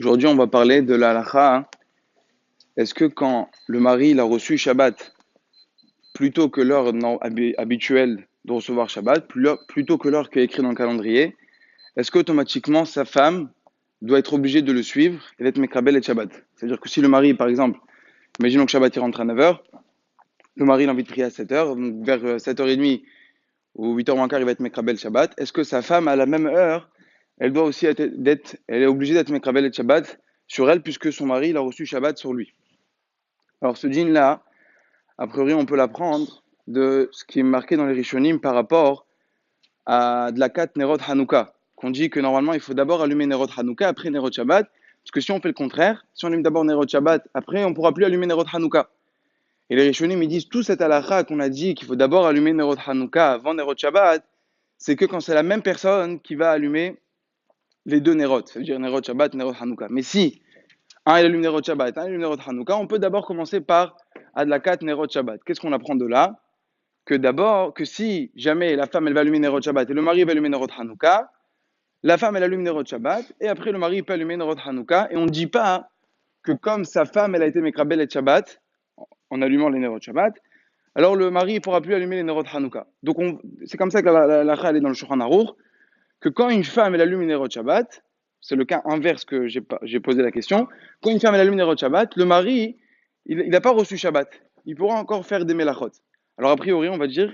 Aujourd'hui, on va parler de la halakha, hein. Est-ce que quand le mari il a reçu Shabbat plutôt que l'heure habituelle de recevoir Shabbat, plutôt que l'heure qui est écrite dans le calendrier, est-ce qu'automatiquement sa femme doit être obligée de le suivre et d'être Mekabel et Shabbat? C'est-à-dire que si le mari, par exemple, imaginons que Shabbat il rentre à 9h, le mari il a envie de prier à 7h, donc vers 7h30 ou 8h moins quart, il va être Mekabel Shabbat. Est-ce que sa femme, à la même heure, elle doit aussi elle est obligée d'être Mekabel et Shabbat sur elle, puisque son mari il a reçu Shabbat sur lui? Alors ce djinn-là, a priori, on peut l'apprendre de ce qui est marqué dans les Rishonim par rapport à de la 4 Nerot Hanouka, qu'on dit que normalement, il faut d'abord allumer Nerot Hanouka, après Nerot Shabbat, parce que si on fait le contraire, si on allume d'abord Nerot Shabbat, après, on ne pourra plus allumer Nerot Hanouka. Et les Rishonim, ils disent, tout cet halakha qu'on a dit qu'il faut d'abord allumer Nerot Hanouka avant Nerot Shabbat, c'est que quand c'est la même personne qui va allumer les deux Nerot, c'est-à-dire Nerot Shabbat, Nerot Hanouka. Mais si un il allume Nerot Shabbat, un il allume Nerot Hanouka, on peut d'abord commencer par Adlakat Nerot Shabbat. Qu'est-ce qu'on apprend de là? Que d'abord, que si jamais la femme elle va allumer Nerot Shabbat et le mari va allumer Nerot Hanouka, la femme elle allume Nerot Shabbat et après le mari peut allumer Nerot Hanouka, et on ne dit pas que comme sa femme elle a été Mekrabel et Shabbat en allumant les Nerot Shabbat, alors le mari ne pourra plus allumer les Nerot Hanouka. Donc c'est comme ça que la elle est dans le Shulchan Aruch, que quand une femme elle allume les Nerot Shabbat, c'est le cas inverse que j'ai posé la question, quand une femme elle allume les Nerot Shabbat, le mari il n'a pas reçu Shabbat, il pourra encore faire des melachot. Alors a priori on va dire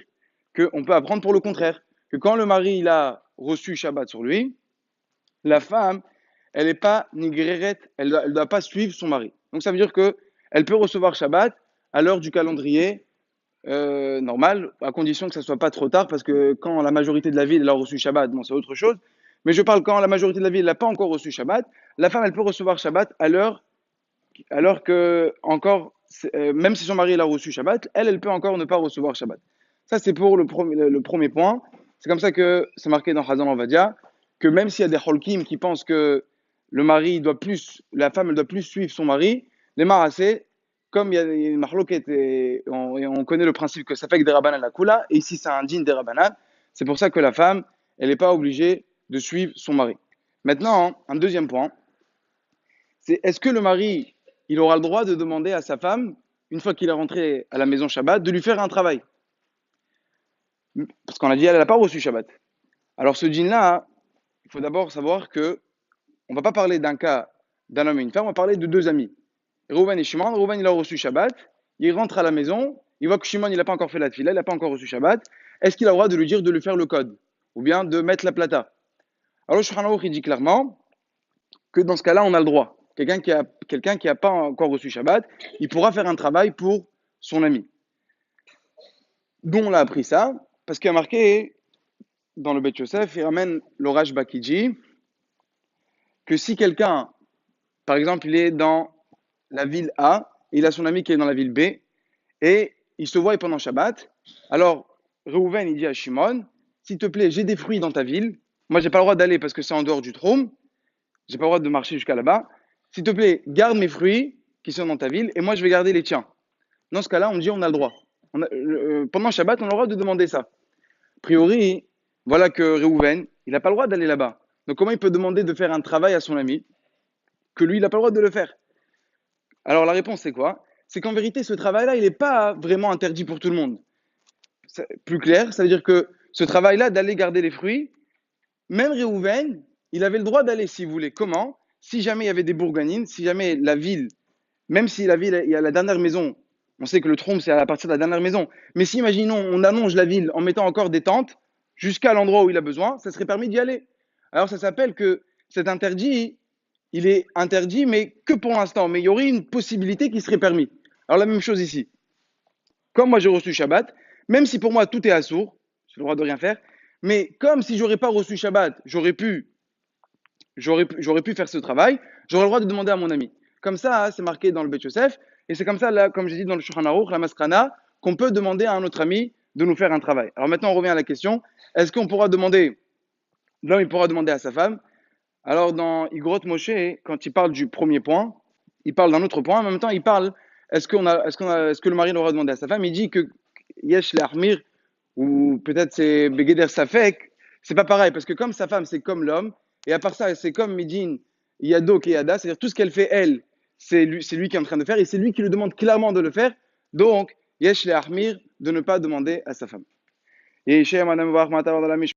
qu'on peut apprendre pour le contraire, que quand le mari il a reçu Shabbat sur lui, la femme, elle n'est pas nigreret, elle ne doit pas suivre son mari. Donc ça veut dire qu'elle peut recevoir Shabbat à l'heure du calendrier normal, à condition que ça ne soit pas trop tard, parce que quand la majorité de la ville elle a reçu Shabbat, bon c'est autre chose, mais je parle quand la majorité de la ville n'a pas encore reçu Shabbat, la femme elle peut recevoir Shabbat à l'heure, alors que encore, même si son mari il a reçu Shabbat, elle peut encore ne pas recevoir Shabbat. Ça, c'est pour le premier point. C'est comme ça que c'est marqué dans Hazan Ovadia, que même s'il y a des holkim qui pensent que le mari doit plus, la femme elle doit plus suivre son mari, les marassés, comme il y a une mahloket et on connaît le principe que ça fait que des rabanan la kula, et ici c'est un din des rabanan, c'est pour ça que la femme, elle n'est pas obligée de suivre son mari. Maintenant, un deuxième point, c'est est-ce que le mari, il aura le droit de demander à sa femme, une fois qu'il est rentré à la maison Shabbat, de lui faire un travail? Parce qu'on a dit, elle n'a pas reçu Shabbat. Alors ce djinn-là, il faut d'abord savoir que on ne va pas parler d'un cas d'un homme et une femme, on va parler de deux amis. Reuven et Shimon. Reuven, il a reçu Shabbat, il rentre à la maison, il voit que Shimon, il n'a pas encore fait la tefila, il n'a pas encore reçu Shabbat. Est-ce qu'il a le droit de lui dire de lui faire le code? Ou bien de mettre la plata? Alors, Shulchan Aruch, il dit clairement que dans ce cas-là, on a le droit. Quelqu'un qui a pas encore reçu Shabbat, il pourra faire un travail pour son ami. D'où on a appris ça? Parce qu'il y a marqué dans le Beth Yosef, il ramène l'orage Bakiji, que si quelqu'un, par exemple, il est dans la ville A, et il a son ami qui est dans la ville B, et il se voit pendant Shabbat, alors Reuven, il dit à Shimon, s'il te plaît, j'ai des fruits dans ta ville, moi j'ai pas le droit d'aller parce que c'est en dehors du trône, j'ai pas le droit de marcher jusqu'à là-bas, s'il te plaît, garde mes fruits qui sont dans ta ville, et moi je vais garder les tiens. Dans ce cas-là, on dit on a le droit. Pendant Shabbat, on a le droit de demander ça. A priori, voilà que Reuven, il n'a pas le droit d'aller là-bas. Donc comment il peut demander de faire un travail à son ami que lui, il n'a pas le droit de le faire? Alors la réponse, c'est quoi? C'est qu'en vérité, ce travail-là, il n'est pas vraiment interdit pour tout le monde. Plus clair, ça veut dire que ce travail-là, d'aller garder les fruits, même Reuven, il avait le droit d'aller s'il voulait. Comment? Si jamais il y avait des bourganines, si jamais la ville, même si la ville, il y a la dernière maison, on sait que le trompe, c'est à partir de la dernière maison, mais si, imaginons, on allonge la ville en mettant encore des tentes jusqu'à l'endroit où il a besoin, ça serait permis d'y aller. Alors ça s'appelle que cet interdit, il est interdit, mais que pour l'instant. Mais il y aurait une possibilité qui serait permis. Alors la même chose ici. Comme moi j'ai reçu Shabbat, même si pour moi tout est assourd, j'ai le droit de rien faire, mais comme si j'aurais pas reçu Shabbat, j'aurais pu faire ce travail, j'aurais le droit de demander à mon ami. Comme ça, c'est marqué dans le Beth Yosef, et c'est comme ça, là, comme j'ai dit dans le Shulchan Aruch, la Maskrana, qu'on peut demander à un autre ami de nous faire un travail. Alors maintenant, on revient à la question, est-ce qu'on pourra demander, l'homme il pourra demander à sa femme? Alors dans Igrot Moshe, quand il parle du premier point, il parle d'un autre point, en même temps il parle, est-ce que le mari aura demandé à sa femme? Il dit que Yesh Lahmir, ou peut-être c'est Begeder Safek, c'est pas pareil, parce que comme sa femme c'est comme l'homme, et à part ça c'est comme Midin Yado Keyada, c'est-à-dire tout ce qu'elle fait, elle, c'est lui qui est en train de faire, et c'est lui qui lui demande clairement de le faire. Donc, Yesh le Ahmir, de ne pas demander à sa femme. Et chez Madame Varmata dans la Mishnah.